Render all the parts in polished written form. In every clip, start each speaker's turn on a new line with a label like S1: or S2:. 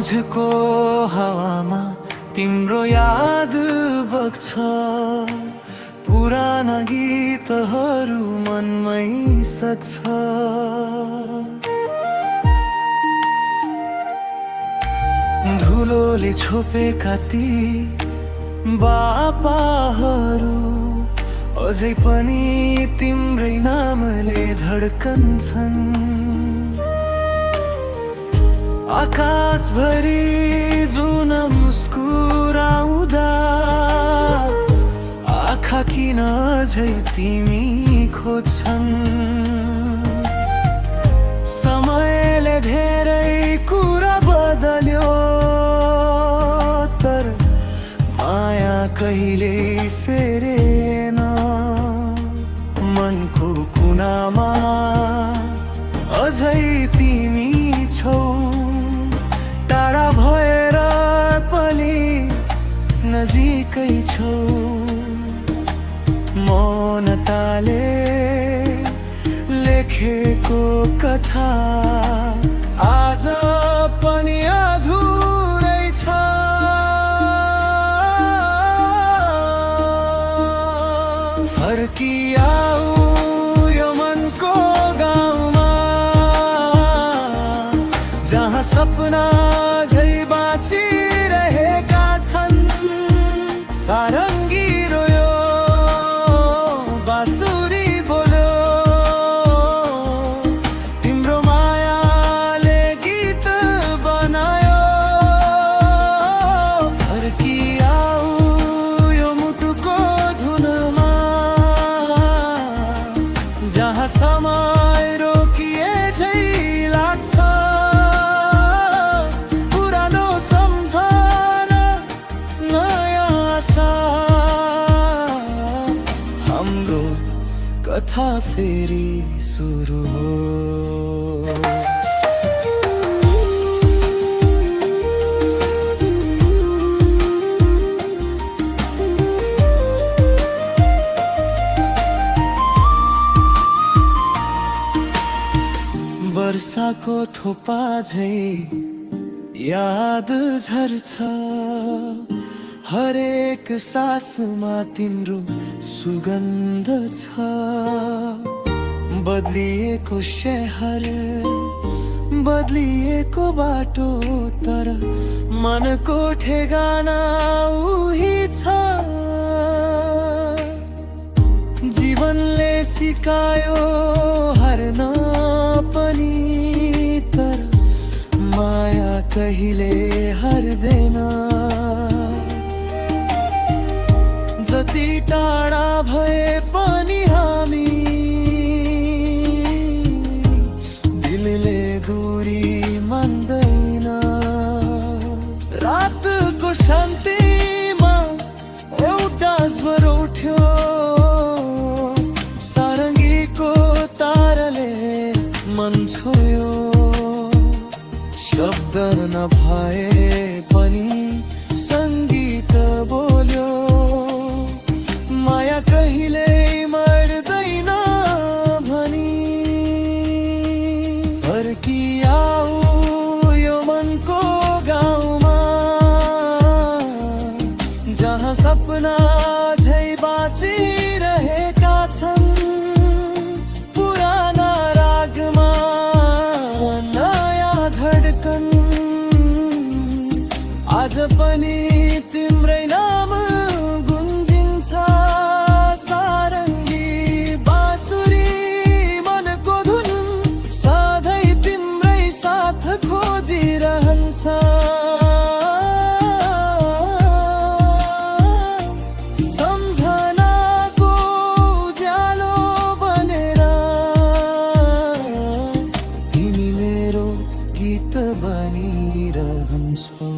S1: साँझको हावामा तिम्रो याद बग्छ, पुराना गीतहरू मनमै सज्छ। धुलोले छोपेका ती बापाहरू अझै पनि तिम्रै नामले धड्कन्छन्। आकाशभरि जुन मुस्कुराउँदा आँखा किन अझै तिमी खोज्छन्। समयले धेरै कुरा बदल्यो, तर माया कहिले फेरेन। मनको कुनामा अझै तिमी छौ, टाढा भएर पनि नजिकै छौ। मौनताले लेखेको कथा आज पनि अधुरै छ। फर्किआऊ यो मनको गाउँमा, जहाँ सपना झै बाँचिरहेका छन्। सारङ्गी रोयो, बाँसुरी बोल्यो, तिम्रो मायाले गीत बनायो। फर्किआऊ यो मुटुको धुनमा, जहाँ समय रोकिए झै लाग्छ। पुरानो सम्झना नयाँ आशा, हाम्रो कथा फेरि सुरु होस्। वर्षाको थोपा झै याद झर्छ, हरेक सासमा तिम्रो सुगन्ध छ। बदलिएको शहर, बदलिएको बाटो, तर मनको ठेगाना उही छ। जीवनले सिकायो हार्न पनि, तर माया कहिले हार्दैन। जति टाढा भए पनि हामी, दिलले दूरी मान्दैन। रातको शान्तिमा एउटा स्वर उठ्यो, सारङ्गीको ताराले मन छोयो। शब्द नभए पनि सङ्गीत बोल्यो, माया कहिले मर्दैन भनी। फर्किआऊ यो मनको गाउँमा, जहाँ सपना झै बाँचिरहेका छन्। पुराना रागमा नयाँ धड्कन, आज पनि तिम्रै नाम गुन्जिन्छ। सारङ्गी बाँसुरी मनको धुन, सधैँ तिम्रै साथ खोजिरहन्छ। सम्झनाको उज्यालो बनेर तिमी मेरो गीत बनिरहन्छौ।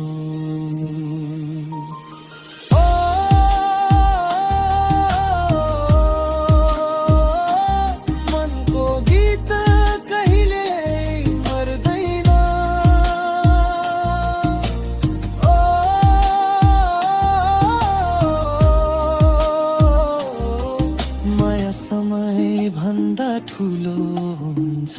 S1: समय भन्दा ठुलो हुन्छ।